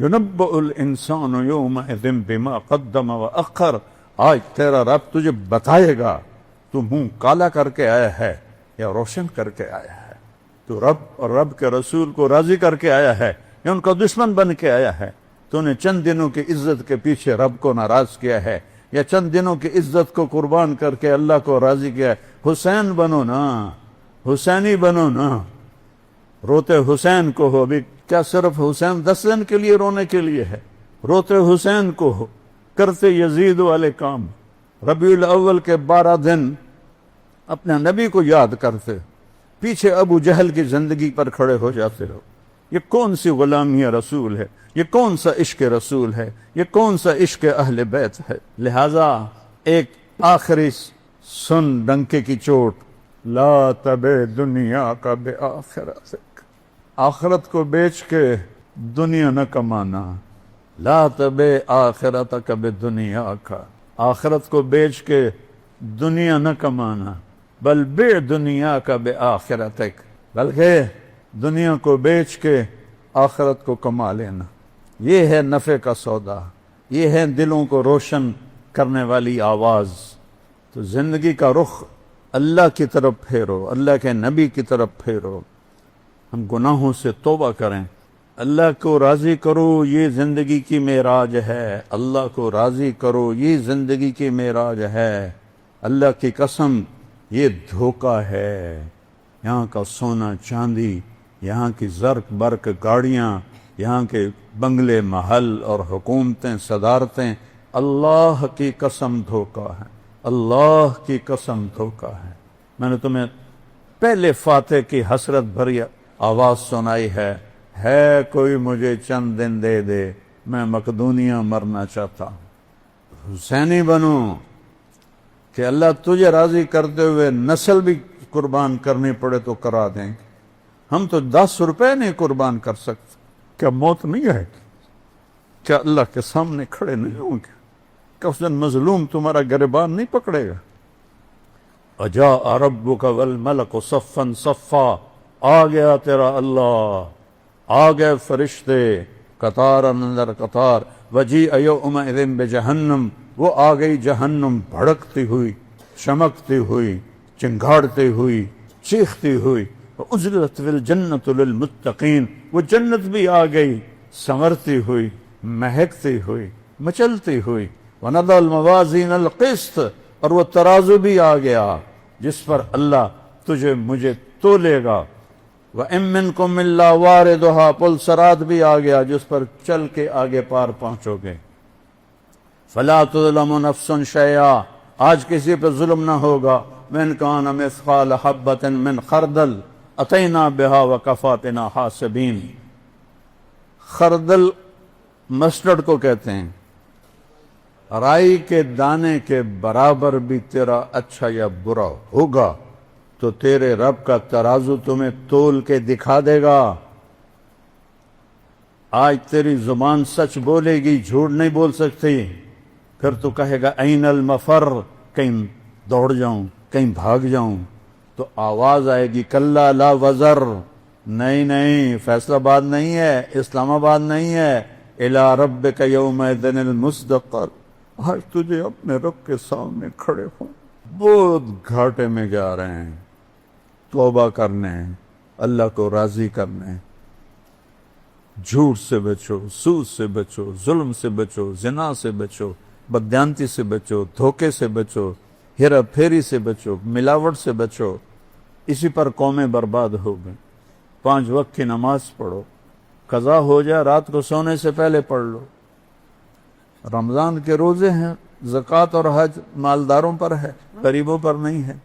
يُنَبَّأُ الْإِنسَانُ يَوْمَئِذٍ بِمَا قَدَّمَ وَأَخَّرَ، آج تیرا رب تجھے بتائے گا تو منہ کالا کر کے آیا ہے یا روشن کر کے آیا ہے، تو رب اور رب کے رسول کو راضی کر کے آیا ہے یا ان کا دشمن بن کے آیا ہے، تو نے چند دنوں کی عزت کے پیچھے رب کو ناراض کیا ہے یا چند دنوں کی عزت کو قربان کر کے اللہ کو راضی کیا ہے۔ حسین بنو نا، حسینی بنو نا، روتے حسین کو ہو۔ ابھی کیا صرف حسین 10 دن کے لیے رونے کے لیے ہے؟ روتے حسین کو ہو، کرتے یزید والے کام، ربیع الاول کے 12 دن اپنے نبی کو یاد کرتے، پیچھے ابو جہل کی زندگی پر کھڑے ہو جاتے ہو۔ یہ کون سی غلامی رسول ہے؟ یہ کون سا عشق رسول ہے؟ یہ کون سا عشق اہل بیت ہے؟ لہذا ایک آخری سن ڈنکے کی چوٹ، لا تبع دنیا کا بآخرتک، آخرت کو بیچ کے دنیا نہ کمانا۔ لا تبع آخرتک بدنیا کا، آخرت کو بیچ کے دنیا نہ کمانا، بل بع دنیا کا بآخرتک، بلکہ دنیا کو بیچ کے آخرت کو کما لینا۔ یہ ہے نفع کا سودا، یہ ہے دلوں کو روشن کرنے والی آواز۔ تو زندگی کا رخ اللہ کی طرف پھیرو، اللہ کے نبی کی طرف پھیرو، ہم گناہوں سے توبہ کریں، اللہ کو راضی کرو، یہ زندگی کی معراج ہے، اللہ کو راضی کرو، یہ زندگی کی معراج ہے۔ اللہ کی قسم یہ دھوکہ ہے، یہاں کا سونا چاندی، یہاں کی زرق برق گاڑیاں، یہاں کے بنگلے محل اور حکومتیں صدارتیں، اللہ کی قسم دھوکہ ہے، اللہ کی قسم دھوکہ ہے۔ میں نے تمہیں پہلے فاتح کی حسرت بھری آواز سنائی ہے کوئی مجھے چند دن دے دے، میں مقدونیہ مرنا چاہتا ہوں۔ حسینی بنو کہ اللہ تجھے راضی کرتے ہوئے نسل بھی قربان کرنی پڑے تو کرا دیں گے۔ ہم تو 10 روپے نہیں قربان کر سکتے، کیا موت نہیں آئے گی؟ کیا اللہ کے سامنے کھڑے نہیں ہوں گے؟ کیا اس دن مظلوم تمہارا گریبان نہیں پکڑے گا؟ وجاء ربک والملک صفا صفا، آ گیا تیرا اللہ، آ گئے فرشتے قطار اندر قطار۔ وجیء یومئذ بجہنم، وہ آ گئی جہنم بھڑکتی ہوئی، چمکتی ہوئی، چنگھاڑتی ہوئی، چیختی ہوئی۔ وَأُزْلِفَتِ الْجَنَّةُ لِلْمُتَّقِينَ، وہ جنت بھی آ گئی سنورتی ہوئی، مہکتی ہوئی، مچلتی ہوئی۔ وَنَضَعَ الْمَوَازِينَ الْقِسْطَ، اور وہ ترازو بھی آ گیا جس پر اللہ تجھے مجھے تولے گا۔ وَإِن مِّنكُمْ إِلَّا وَارِدُهَا، پل صراط بھی آ گیا جس پر چل کے آگے پار پہنچو گے۔ فَلَا تُظْلَمُ نَفْسٌ شَيْئًا، آج کسی پہ ظلم نہ ہوگا۔ وَإِن كَانَ مِثْقَالَ حَبَّةٍ مِّنْ خَرْدَلٍ أَتَيْنَا بِهَا وَكَفَىٰ بِنَا حَاسِبِينَ۔ خردل مسٹرڈ کو کہتے ہیں، رائی کے دانے کے برابر بھی تیرا اچھا یا برا ہوگا تو تیرے رب کا ترازو تمہیں تول کے دکھا دے گا۔ آج تیری زبان سچ بولے گی، جھوٹ نہیں بول سکتی، پھر تو کہے گا این المفر، کہیں دوڑ جاؤں، کہیں بھاگ جاؤں، تو آواز آئے گی کلا لا وزر، نہیں نہیں، فیصلہ آباد نہیں ہے، اسلام آباد نہیں ہے، الی ربک یومئذ المستقر، آج تجھے اپنے رب کے سامنے کھڑے ہوں، بہت گھاٹے میں جا رہے ہیں، توبہ کرنے، اللہ کو راضی کرنے۔ جھوٹ سے بچو، سود سے بچو، ظلم سے بچو، زنا سے بچو، بددیانتی سے بچو، دھوکے سے بچو، ہیرا پھیری سے بچو، ملاوٹ سے بچو، اسی پر قومیں برباد ہو گئیں۔ 5 وقت کی نماز پڑھو، قضا ہو جائے رات کو سونے سے پہلے پڑھ لو۔ رمضان کے روزے ہیں، زکوٰۃ اور حج مالداروں پر ہے، غریبوں پر نہیں ہے۔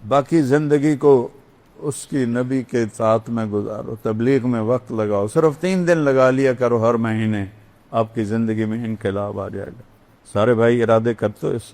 باقی زندگی کو اس کی نبی کے اطاعت میں گزارو، تبلیغ میں وقت لگاؤ، صرف 3 دن لگا لیا کرو ہر مہینے، آپ کی زندگی میں انقلاب آ جائے گا۔ سارے بھائی ارادے کرتے ہو اس